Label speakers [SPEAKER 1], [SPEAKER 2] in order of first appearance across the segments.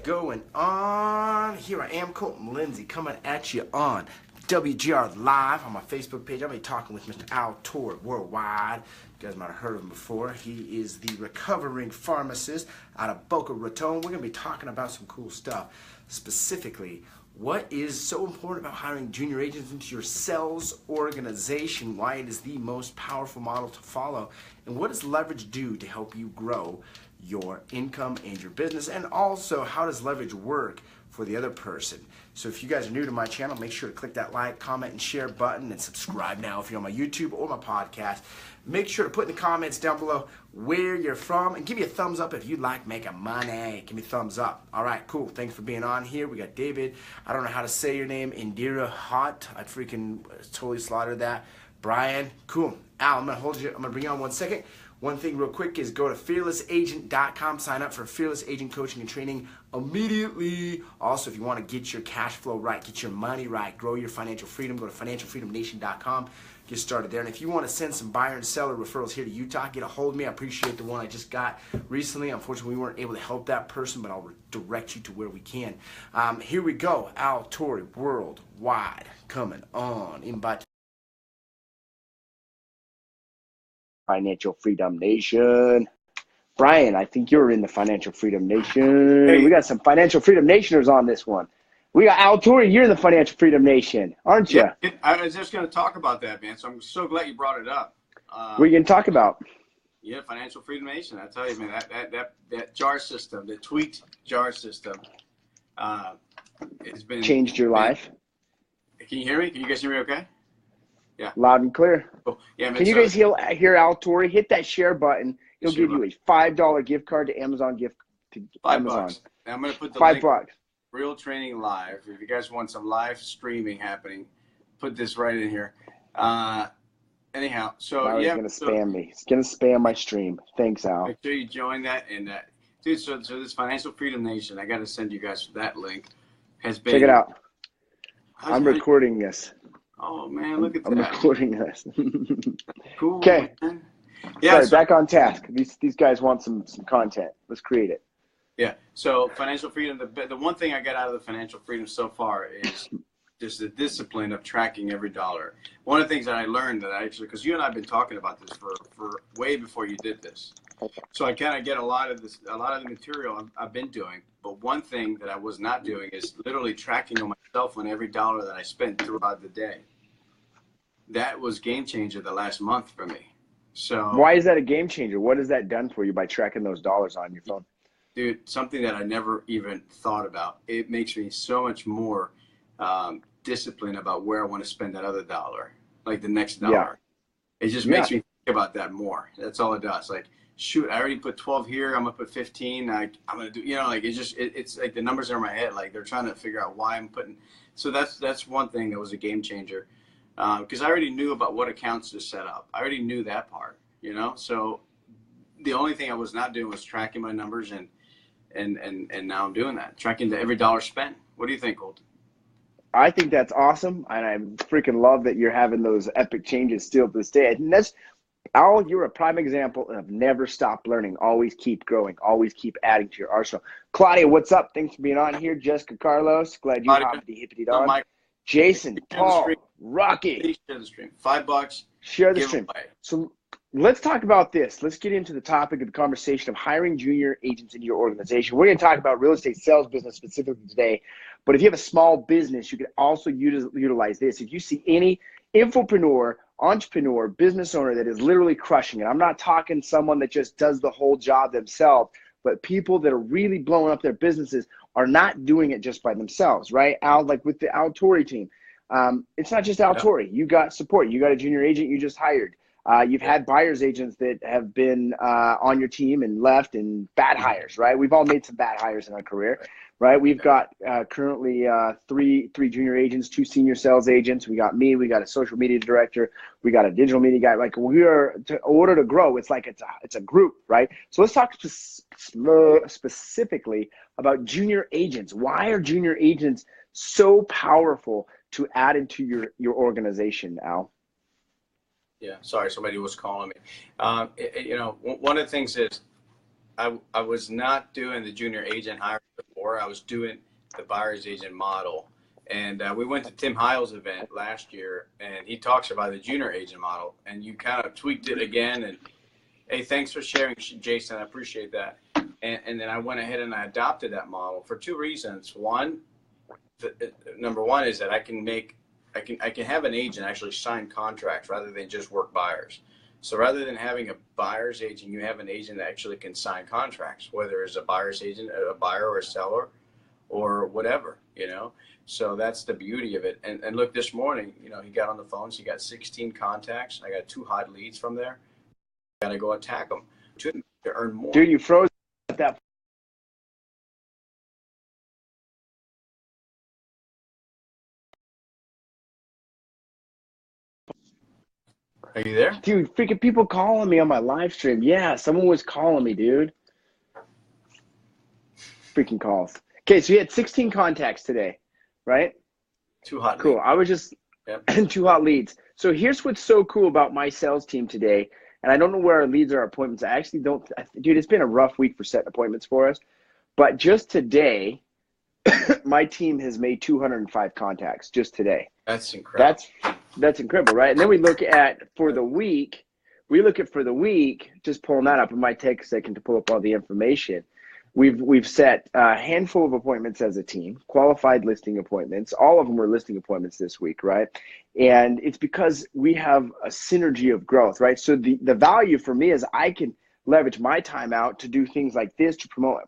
[SPEAKER 1] going on? Here I am, Colton Lindsay, coming at you on WGR Live on my Facebook page. I'll be talking with Mr. Al Torre Worldwide. You guys might have heard of him before. He is the recovering pharmacist out of Boca Raton. We're going to be talking about some cool stuff. Specifically, what is so important about hiring junior agents into your sales organization, why it is the most powerful model to follow, and what does leverage do to help you grow your income and your business, and also how does leverage work for the other person. So if you guys are new to my channel, make sure to click that like, comment, and share button, and subscribe now if you're on my YouTube or my podcast. Make sure to put in the comments down below where you're from, and give me a thumbs up if you like making money. Give me a thumbs up. All right, cool. Thanks for being on here. We got David. I don't know how to say your name. Indira Hot. I freaking totally slaughtered that. Brian. Cool. Al, I'm going to hold you. I'm going to bring you on 1 second. One thing real quick is go to fearlessagent.com, sign up for Fearless Agent Coaching and Training immediately. Also, if you want to get your cash flow right, get your money right, grow your financial freedom, go to financialfreedomnation.com, get started there. And if you want to send some buyer and seller referrals here to Utah, get a hold of me. I appreciate the one I just got recently. Unfortunately, we weren't able to help that person, but I'll direct you to where we can. Here we go. Al Torre Worldwide coming on. Invite Financial Freedom Nation. Brian, I think you're in the Financial Freedom Nation.
[SPEAKER 2] Hey.
[SPEAKER 1] We got some Financial Freedom Nationers on this one. We got Al Torre. You're in the Financial Freedom Nation, aren't you?
[SPEAKER 2] Yeah, I was just going to talk about that, man. So I'm so glad you brought it up.
[SPEAKER 1] What are you going to talk about?
[SPEAKER 2] Yeah, Financial Freedom Nation. I tell you, man, that JAR system, the tweaked JAR system, it's been
[SPEAKER 1] Changed your life?
[SPEAKER 2] Can you hear me? Can you guys hear me okay? Yeah.
[SPEAKER 1] Loud and clear.
[SPEAKER 2] Cool. Yeah, man,
[SPEAKER 1] Can you guys hear Al Torre? Hit that share button. He'll give you a $5 gift card to Amazon
[SPEAKER 2] $5. Now I'm going to put the
[SPEAKER 1] $5.
[SPEAKER 2] Real Training Live. If you guys want some live streaming happening, put this right in here. Anyhow, so
[SPEAKER 1] now
[SPEAKER 2] yeah,
[SPEAKER 1] he's gonna spam me. He's gonna spam my stream. Thanks, Al.
[SPEAKER 2] Make sure you join that. And dude, so this Financial Freedom Nation, I got to send you guys that link. Has been.
[SPEAKER 1] Check it out. I'm recording this.
[SPEAKER 2] Oh man, look at that.
[SPEAKER 1] I'm recording this.
[SPEAKER 2] Cool.
[SPEAKER 1] Okay.
[SPEAKER 2] Yeah.
[SPEAKER 1] Sorry, back on task. These guys want some content. Let's create it.
[SPEAKER 2] Yeah. So financial freedom. The one thing I got out of the financial freedom so far is just the discipline of tracking every dollar. One of the things that I learned that because you and I have been talking about this for way before you did this. So I kind of get a lot of the material I've been doing. But one thing that I was not doing is literally tracking on myself on every dollar that I spent throughout the day. That was game changer the last month for me. So
[SPEAKER 1] why is that a game changer? What has that done for you by tracking those dollars on your phone?
[SPEAKER 2] Dude, something that I never even thought about. It makes me so much more disciplined about where I want to spend that other dollar, like the next dollar. Yeah. It just makes me think about that more. That's all it does. Like, shoot, I already put 12 here. I'm gonna put 15. I'm gonna do, like it's like the numbers are in my head. Like they're trying to figure out why I'm putting. So that's one thing that was a game changer, because I already knew about what accounts to set up. I already knew that part, So the only thing I was not doing was tracking my numbers, and now I'm doing that, tracking every dollar spent. What do you think, Colton?
[SPEAKER 1] I think that's awesome, and I freaking love that you're having those epic changes still to this day. And that's, Al, you're a prime example of never stop learning. Always keep growing. Always keep adding to your arsenal. Claudia, what's up? Thanks for being on here. Jessica Carlos, glad you hopped the hippity dog. Jason, Paul, Rocky.
[SPEAKER 2] Share the stream. $5.
[SPEAKER 1] Share the stream. So let's talk about this. Let's get into the topic of the conversation of hiring junior agents into your organization. We're going to talk about real estate sales business specifically today. But if you have a small business, you can also utilize this. If you see any infopreneur, entrepreneur, business owner that is literally crushing it, I'm not talking someone that just does the whole job themselves, but people that are really blowing up their businesses are not doing it just by themselves, right? Al, like with the Al Torre team, it's not just Al Torre. You got support. You got a junior agent you just hired. You've had buyer's agents that have been on your team and left, and bad hires, right? We've all made some bad hires in our career, right? We've got currently three junior agents, 2 senior sales agents. We got me. We got a social media director. We got a digital media guy. Like in order to grow, it's like it's a group, right? So let's talk specifically about junior agents. Why are junior agents so powerful to add into your organization, Al?
[SPEAKER 2] Yeah, sorry, somebody was calling me. One of the things is I was not doing the junior agent hiring before. before. I was doing the buyer's agent model. And we went to Tim Heil's event last year, and he talks about the junior agent model. And you kind of tweaked it again. And hey, thanks for sharing, Jason. I appreciate that. And then I went ahead and I adopted that model for two reasons. One, number one is that I can have an agent actually sign contracts rather than just work buyers. So rather than having a buyer's agent, you have an agent that actually can sign contracts, whether it's a buyer's agent, a buyer or a seller, or whatever, you know. So that's the beauty of it. And look, this morning, you know, he got on the phone. So he got 16 contacts. I got 2 hot leads from there. Got to go attack them to earn more.
[SPEAKER 1] Dude, you froze at that.
[SPEAKER 2] Are you there?
[SPEAKER 1] Dude, freaking people calling me on my live stream. Yeah, someone was calling me, dude. Freaking calls. Okay, so you had 16 contacts today, right?
[SPEAKER 2] 2 hot
[SPEAKER 1] cool.
[SPEAKER 2] leads.
[SPEAKER 1] I was just 2 hot leads. So here's what's so cool about my sales team today. And I don't know where our leads are, appointments. I actually don't, dude, it's been a rough week for setting appointments for us. But just today, my team has made 205 contacts just today.
[SPEAKER 2] That's incredible.
[SPEAKER 1] That's incredible, right? And then we look at for the week, just pulling that up. It might take a second to pull up all the information. We've set a handful of appointments as a team, qualified listing appointments. All of them were listing appointments this week, right? And it's because we have a synergy of growth, right? So the value for me is I can leverage my time out to do things like this, to promote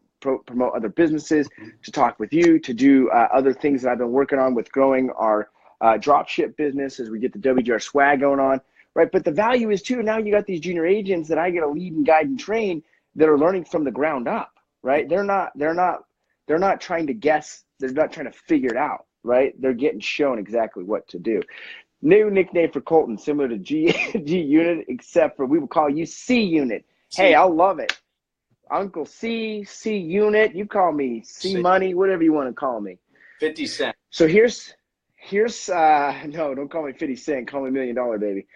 [SPEAKER 1] other businesses, to talk with you, to do other things that I've been working on with growing our drop ship business as we get the WGR swag going on, right? But the value is too, now you got these junior agents that I get to lead and guide and train that are learning from the ground up. Right? They're not trying to guess. They're not trying to figure it out, right? They're getting shown exactly what to do. New nickname for Colton, similar to G Unit, except for we will call you C Unit. Hey, I love it. Uncle C Unit, you call me C Money, whatever you want to call me.
[SPEAKER 2] 50 Cent.
[SPEAKER 1] So here's no, don't call me 50 Cent, call me $1 Million, baby.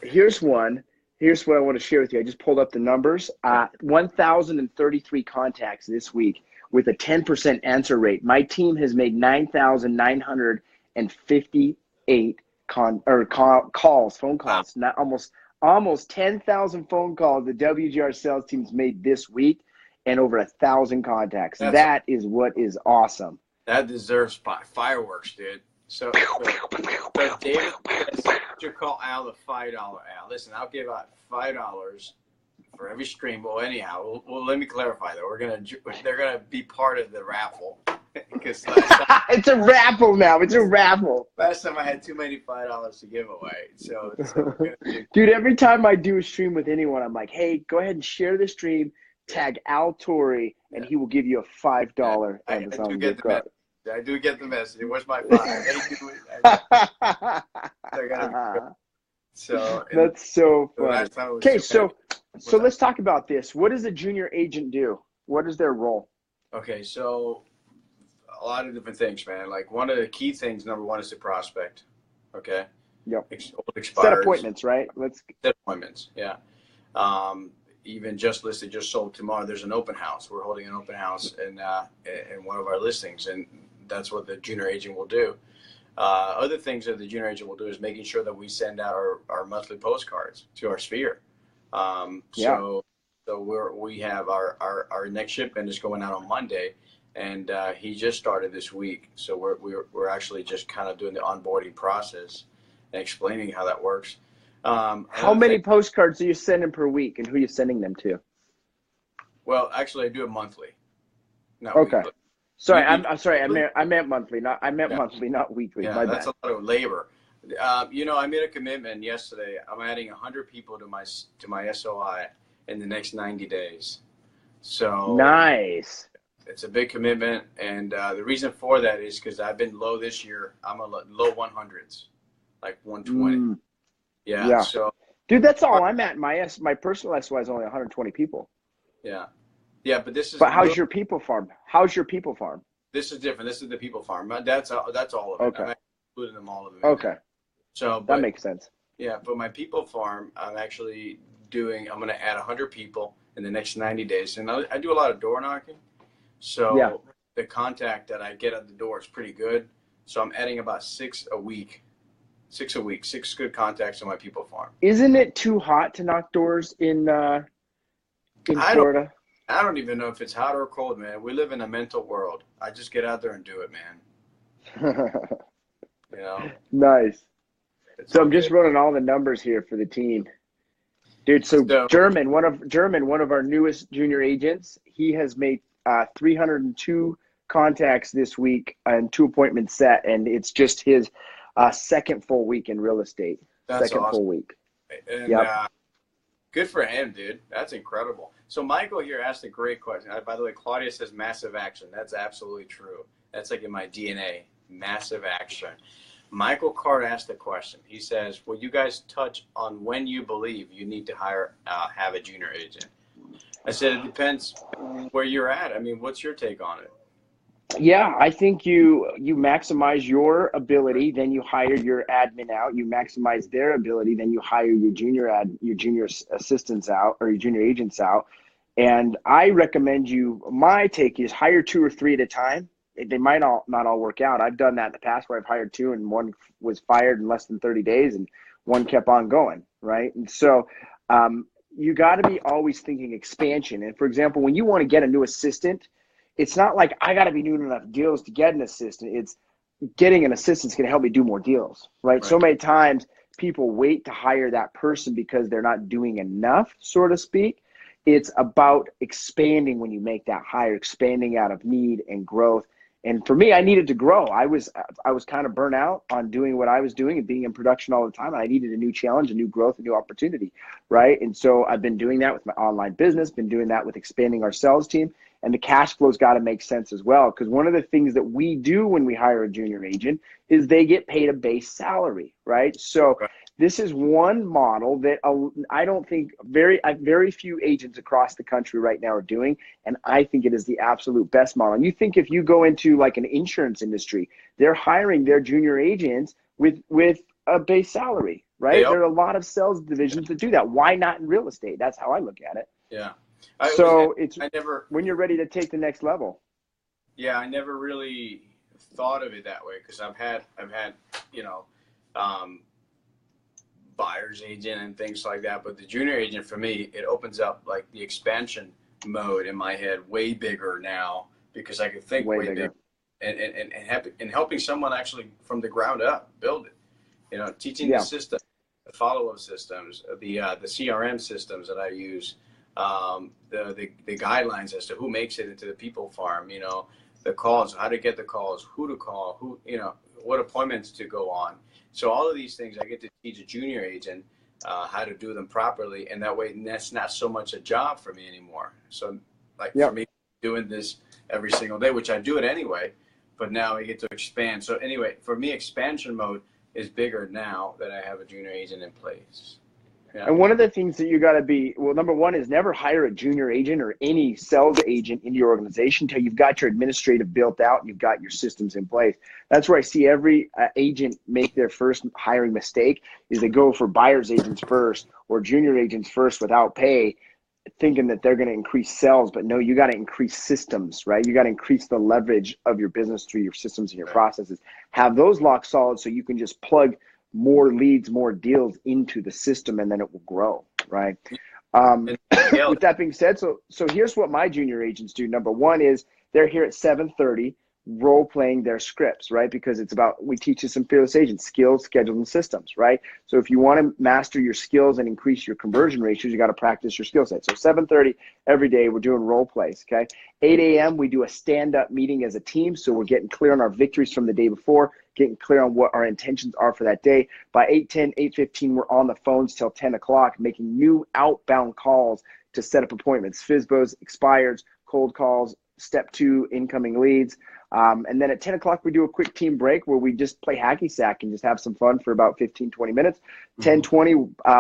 [SPEAKER 1] Here's one. Here's what I want to share with you. I just pulled up the numbers. 1,033 contacts this week with a 10% answer rate. My team has made 9,958 phone calls. Not almost 10,000 phone calls the WGR sales team's made this week, and over 1,000 contacts. That is what is awesome.
[SPEAKER 2] That deserves fireworks, dude. So David says, you call Al the $5 Al. Listen, I'll give out $5 for every stream. Well, anyhow, well, let me clarify though. They're gonna be part of the raffle because
[SPEAKER 1] it's a raffle now. It's a raffle.
[SPEAKER 2] Last time I had too many $5 to give away. So
[SPEAKER 1] dude, every time I do a stream with anyone, I'm like, hey, go ahead and share the stream. Tag Al Torre, and he will give you a $5 Amazon gift card.
[SPEAKER 2] I do get the message. Where's my 5? So
[SPEAKER 1] that's so funny. Okay, so let's talk about this. What does a junior agent do? What is their role?
[SPEAKER 2] Okay, so a lot of different things, man. Like one of the key things, number one, is to prospect. Okay.
[SPEAKER 1] Yep. Set appointments, right?
[SPEAKER 2] Set appointments. Yeah. Even just listed, just sold tomorrow. There's an open house. We're holding an open house in one of our listings, and that's what the junior agent will do. Other things that the junior agent will do is making sure that we send out our monthly postcards to our sphere. So we have our next shipment is going out on Monday, and he just started this week. So we're actually just kind of doing the onboarding process and explaining how that works.
[SPEAKER 1] How many postcards are you sending per week, and who are you sending them to?
[SPEAKER 2] Well, actually, I do it monthly.
[SPEAKER 1] Okay.
[SPEAKER 2] Weekly.
[SPEAKER 1] Sorry, I'm sorry. I meant monthly, monthly, not weekly.
[SPEAKER 2] Yeah, that's a lot of labor. You know, I made a commitment yesterday. I'm adding 100 people to my SOI in the next 90 days. So nice. It's a big commitment, and the reason for that is because I've been low this year. I'm a low 100s, like 120. Yeah. So,
[SPEAKER 1] dude, that's all I'm at. My personal SOI is only 120 people.
[SPEAKER 2] Yeah. Yeah, but this is.
[SPEAKER 1] But how's your people farm?
[SPEAKER 2] This is different. This is the people farm. That's all of it.
[SPEAKER 1] Okay.
[SPEAKER 2] I'm including them all of them.
[SPEAKER 1] Okay.
[SPEAKER 2] So
[SPEAKER 1] that makes sense.
[SPEAKER 2] Yeah, but my people farm, I'm actually doing. I'm going to add 100 people in the next 90 days, and I do a lot of door knocking. So the contact that I get at the door is pretty good. So I'm adding about 6 a week. 6 good contacts on my people farm.
[SPEAKER 3] Isn't it too hot to knock doors in Florida?
[SPEAKER 2] I don't even know if it's hot or cold, man. We live in a mental world. I just get out there and do it, man. You know?
[SPEAKER 3] Nice.
[SPEAKER 2] It's
[SPEAKER 3] So
[SPEAKER 2] all
[SPEAKER 3] I'm just
[SPEAKER 2] good.
[SPEAKER 3] running all the numbers here for the team. Dude, so German, one of our newest junior agents, he has made 302 contacts this week and 2 appointments set, and it's just his second full week in real estate.
[SPEAKER 2] That's
[SPEAKER 3] second
[SPEAKER 2] awesome.
[SPEAKER 3] full week.
[SPEAKER 2] And good for him, dude. That's incredible. So Michael here asked a great question. By the way, Claudia says massive action. That's absolutely true. That's like in my DNA, massive action. Michael Card asked a question. He says, will you guys touch on when you believe you need to have a junior agent? I said, it depends where you're at. I mean, what's your take on it?
[SPEAKER 3] Yeah, I think you maximize your ability, then you hire your admin out. You maximize their ability, then you hire your junior assistants out, or your junior agents out. And I recommend my take is hire 2 or 3 at a time. They might not all work out. I've done that in the past where I've hired 2 and one was fired in less than 30 days and one kept on going, right? And so you got to be always thinking expansion. And for example, when you want to get a new assistant, it's not like I got to be doing enough deals to get an assistant. It's getting an assistant's going to help me do more deals, right? So many times people wait to hire that person because they're not doing enough, so to speak. It's about expanding when you make that hire, expanding out of need and growth. And for me, I needed to grow. I was kind of burnt out on doing what I was doing and being in production all the time. And I needed a new challenge, a new growth, a new opportunity, right? And so I've been doing that with my online business, been doing that with expanding our sales team. And the cash flow's got to make sense as well. Because one of the things that we do when we hire a junior agent is they get paid a base salary, right? So this is one model that I don't think very few agents across the country right now are doing. And I think it is the absolute best model. And you think if you go into like an insurance industry, they're hiring their junior agents with a base salary, right?
[SPEAKER 2] Yep.
[SPEAKER 3] There are a lot of sales divisions that do that. Why not in real estate? That's how I look at it.
[SPEAKER 2] Yeah.
[SPEAKER 3] When you're ready to take the next level.
[SPEAKER 2] Yeah, I never really thought of it that way because I've had buyer's agent and things like that. But the junior agent for me, it opens up like the expansion mode in my head way bigger now because I can think way bigger. And helping someone actually from the ground up build it. Teaching the system, the follow-up systems, the CRM systems that I use. The guidelines as to who makes it into the people farm, the calls, how to get the calls, who to call, what appointments to go on. So all of these things I get to teach a junior agent how to do them properly. And that way that's not so much a job for me anymore. So for me doing this every single day, which I do it anyway, but now I get to expand. So anyway, for me, expansion mode is bigger now that I have a junior agent in place. Yeah.
[SPEAKER 3] And one of the things that you got to be, number one is never hire a junior agent or any sales agent in your organization until you've got your administrative built out and you've got your systems in place. That's where I see every agent make their first hiring mistake is they go for buyer's agents first or junior agents first without pay, thinking that they're going to increase sales. But no, you got to increase systems, right? You got to increase the leverage of your business through your systems and your processes. Have those locked solid so you can just plug more leads, more deals into the system, and then it will grow, right? With that being said, so here's what my junior agents do. Number one is they're here at 7:30 role playing their scripts, right? Because we teach you some fearless agents, skills, schedules, and systems, right? So if you want to master your skills and increase your conversion ratios, you got to practice your skill set. So 7:30 every day, we're doing role plays, okay? 8 a.m., we do a stand-up meeting as a team. So we're getting clear on our victories from the day before, getting clear on what our intentions are for that day. By 8:10, 8:15, we're on the phones till 10 o'clock, making new outbound calls to set up appointments, FSBOs, expireds, cold calls, step 2, incoming leads. And then at 10 o'clock, we do a quick team break where we just play hacky sack and just have some fun for about 15, 20 minutes. 10:20,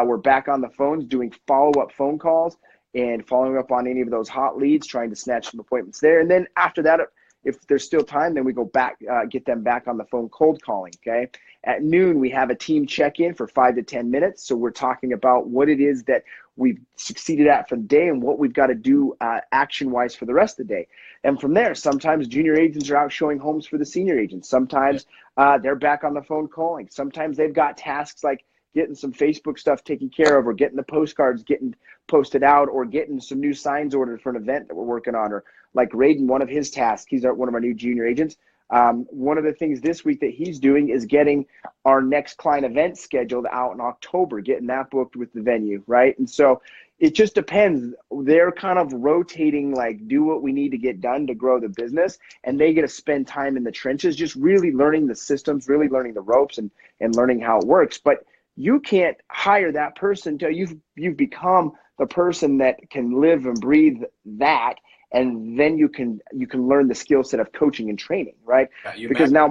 [SPEAKER 3] we're back on the phones doing follow-up phone calls and following up on any of those hot leads, trying to snatch some appointments there. And then after that, If there's still time, then we go back, get them back on the phone cold calling, okay? At noon, we have a team check-in for 5 to 10 minutes. So we're talking about what it is that we've succeeded at for the day and what we've got to do action-wise for the rest of the day. And from there, sometimes junior agents are out showing homes for the senior agents. Sometimes they're back on the phone calling. Sometimes they've got tasks like getting some Facebook stuff taken care of, or getting the postcards getting posted out, or getting some new signs ordered for an event that we're working on. Or like Raiden, one of his tasks, he's one of our new junior agents. One of the things this week that he's doing is getting our next client event scheduled out in October, getting that booked with the venue, right? And so it just depends. They're kind of rotating, like, do what we need to get done to grow the business, and they get to spend time in the trenches, just really learning the systems, really learning the ropes, and learning how it works. But you can't hire that person until you've become the person that can live and breathe that, and then you can learn the skill set of coaching and training, right?
[SPEAKER 2] Yeah,
[SPEAKER 3] because now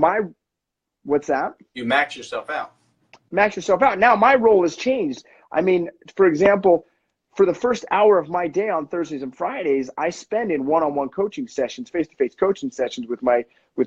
[SPEAKER 3] what's that?
[SPEAKER 2] You max yourself out.
[SPEAKER 3] Max yourself out. Now my role has changed. I mean, for example, for the first hour of my day on Thursdays and Fridays, I spend in one-on-one coaching sessions, face-to-face coaching sessions with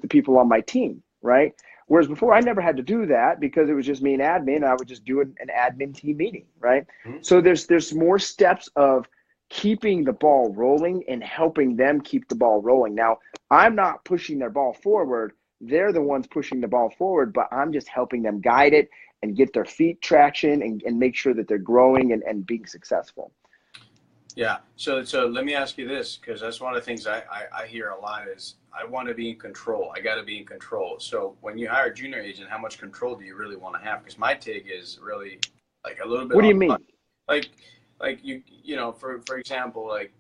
[SPEAKER 3] the people on my team, right? Whereas before, I never had to do that because it was just me and admin. And I would just do an admin team meeting, right? Mm-hmm. So there's more steps of keeping the ball rolling and helping them keep the ball rolling. Now, I'm not pushing their ball forward. They're the ones pushing the ball forward, but I'm just helping them guide it and get their feet traction and make sure that they're growing and being successful.
[SPEAKER 2] Yeah. So let me ask you this, because that's one of the things I hear a lot is, I want to be in control. I got to be in control. So when you hire a junior agent, how much control do you really want to have? Because my take is really like a little bit.
[SPEAKER 3] What do you mean?
[SPEAKER 2] Like you know, for example, like,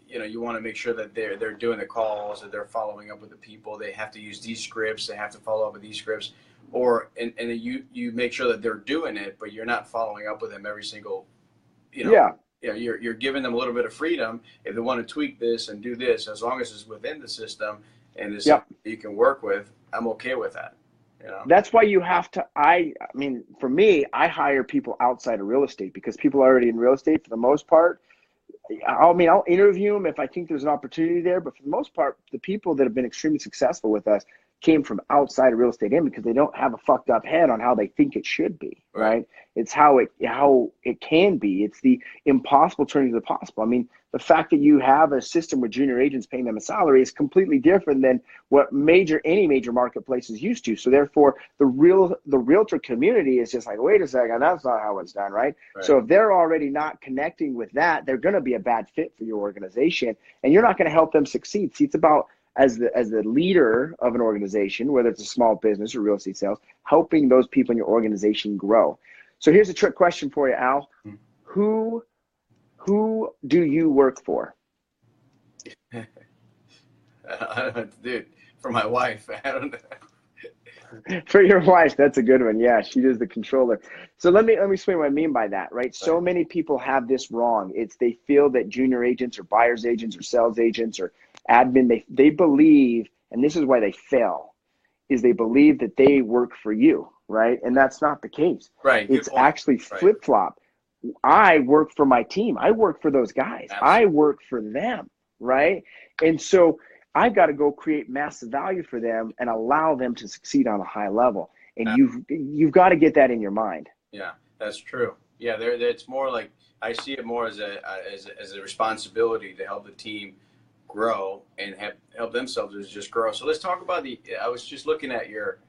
[SPEAKER 2] you know, you want to make sure that they're doing the calls, that they're following up with the people. They have to use these scripts. They have to follow up with these scripts, and you make sure that they're doing it, but you're not following up with them every single, you know.
[SPEAKER 3] Yeah.
[SPEAKER 2] Yeah, you're giving them a little bit of freedom. If they want to tweak this and do this, as long as it's within the system and it's something you can work with, I'm okay with that. You know?
[SPEAKER 3] That's why you have to. I mean, for me, I hire people outside of real estate because people are already in real estate for the most part. I'll interview them if I think there's an opportunity there, but for the most part, the people that have been extremely successful with us came from outside of real estate in, because they don't have a fucked up head on how they think it should be, right? It's how it can be. It's the impossible turning to the possible. I mean, the fact that you have a system with junior agents paying them a salary is completely different than what any major marketplace is used to. So therefore, the realtor community is just like, wait a second, that's not how it's done, right? So if they're already not connecting with that, they're going to be a bad fit for your organization, and you're not going to help them succeed. See, it's about, as the leader of an organization, whether it's a small business or real estate sales, helping those people in your organization grow. So here's a trick question for you, Al. Who do you work for?
[SPEAKER 2] Dude, for my wife. I don't know.
[SPEAKER 3] For your wife, that's a good one. Yeah, she is the controller. So let me explain what I mean by that, right? So many people have this wrong. They feel that junior agents or buyer's agents or sales agents or admin, they believe, and this is why they fail, is they believe that they work for you, right? And that's not the case.
[SPEAKER 2] Right.
[SPEAKER 3] It's actually flip-flop. I work for my team. I work for those guys. Absolutely. I work for them, right? And so I've got to go create massive value for them and allow them to succeed on a high level. And you've got to get that in your mind.
[SPEAKER 2] Yeah, that's true. Yeah, it's more like, I see it more as a responsibility to help the team grow and help themselves to just grow. So let's talk about I was just looking at your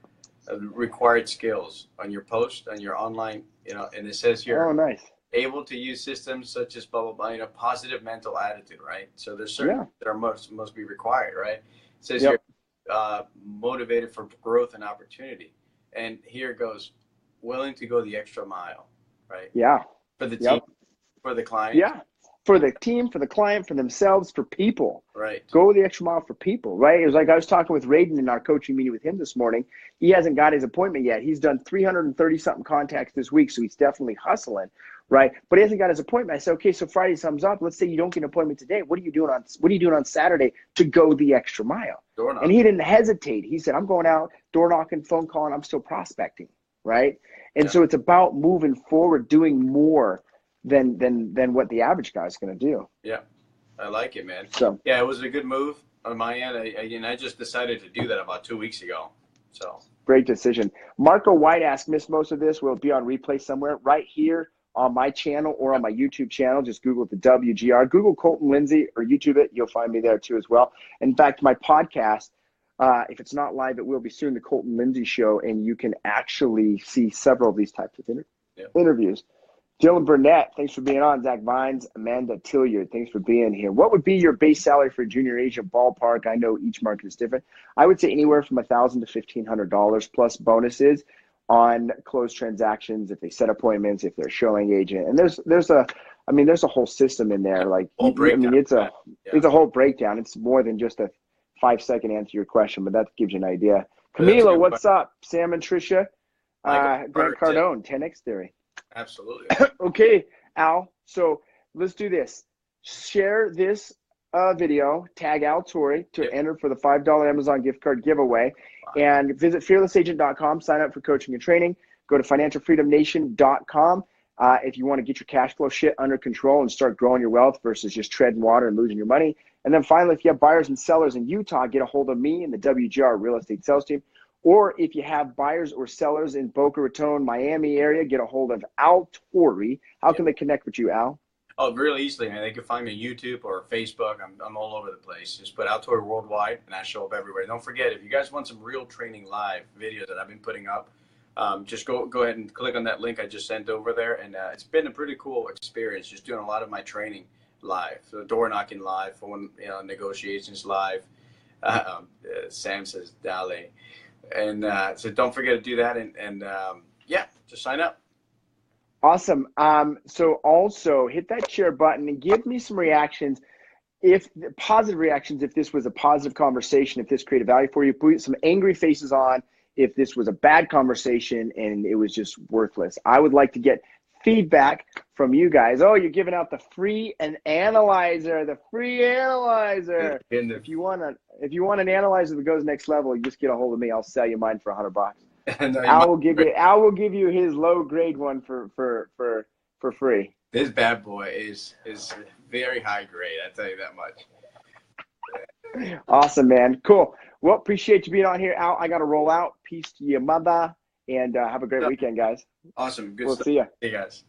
[SPEAKER 2] required skills on your post, on your online, you know, and it says here,
[SPEAKER 3] oh, nice,
[SPEAKER 2] able to use systems such as blah, blah, blah, you know, positive mental attitude, right? So there's certain that are must be required, right? It says here, motivated for growth and opportunity. And here it goes, willing to go the extra mile, right?
[SPEAKER 3] Yeah.
[SPEAKER 2] For the team, for the client.
[SPEAKER 3] Yeah. For the team, for the client, for themselves, for people.
[SPEAKER 2] Right.
[SPEAKER 3] Go the extra mile for people, right? It was like I was talking with Raiden in our coaching meeting with him this morning. He hasn't got his appointment yet. He's done 330-something contacts this week, so he's definitely hustling, right? But he hasn't got his appointment. I said, okay, so Friday comes up. Let's say you don't get an appointment today. What are you doing on Saturday to go the extra mile? And he didn't hesitate. He said, I'm going out, door knocking, phone calling. I'm still prospecting, right? And so it's about moving forward, doing more than what the average guy is going to do.
[SPEAKER 2] Yeah, I like it, man.
[SPEAKER 3] So
[SPEAKER 2] yeah, it was a good move. on my end. I just decided to do that about 2 weeks ago. So
[SPEAKER 3] great decision. Marco White asked, missed most of this. Will it be on replay somewhere? Right here on my channel or on my YouTube channel. Just Google the WGR. Google Colton Lindsay or YouTube it. You'll find me there too as well. In fact, my podcast, if it's not live, it will be soon, the Colton Lindsay Show, and you can actually see several of these types of interviews. Dylan Burnett, thanks for being on. Zach Vines, Amanda Tilliard, thanks for being here. What would be your base salary for a junior agent ballpark? I know each market is different. I would say anywhere from $1,000 to $1,500 plus bonuses on closed transactions if they set appointments, if they're showing agent. And there's a whole system in there. Like, it's a whole breakdown. It's more than just a 5-second answer your question, but that gives you an idea. Camila, what's up? Sam and Tricia, Grant Cardone, 10X Theory.
[SPEAKER 2] Absolutely.
[SPEAKER 3] Okay, Al. So let's do this. Share this video, tag Al Torre to enter for the $5 Amazon gift card giveaway, and visit fearlessagent.com. Sign up for coaching and training. Go to financialfreedomnation.com if you want to get your cash flow shit under control and start growing your wealth versus just treading water and losing your money. And then finally, if you have buyers and sellers in Utah, get a hold of me and the WGR Real Estate Sales Team. Or if you have buyers or sellers in Boca Raton, Miami area, get a hold of Al Torre. How can they connect with you, Al?
[SPEAKER 2] Oh, really easily, man. They can find me on YouTube or Facebook. I'm all over the place. Just put Al Torre Worldwide, and I show up everywhere. Don't forget, if you guys want some real training live videos that I've been putting up, just go ahead and click on that link I just sent over there. And it's been a pretty cool experience, just doing a lot of my training live. So door knocking live, phone negotiations live. Sam says, Dale. And so don't forget to do that. And just sign up.
[SPEAKER 3] Awesome. So also hit that share button and give me some reactions. Positive reactions, if this was a positive conversation, if this created value for you. Put some angry faces on if this was a bad conversation and it was just worthless. I would like to get feedback from you guys. Oh, you're giving out the free analyzer, If you want an analyzer that goes next level, you just get a hold of me. I'll sell you mine for $100. Al will give you his low grade one for free.
[SPEAKER 2] This bad boy is very high grade. I tell you that much.
[SPEAKER 3] Awesome, man. Cool. Well, appreciate you being on here, Al. I got to roll out. Peace to your mother, and have a great weekend, guys.
[SPEAKER 2] Awesome. Good
[SPEAKER 3] We'll
[SPEAKER 2] stuff.
[SPEAKER 3] see you.
[SPEAKER 2] Hey, guys.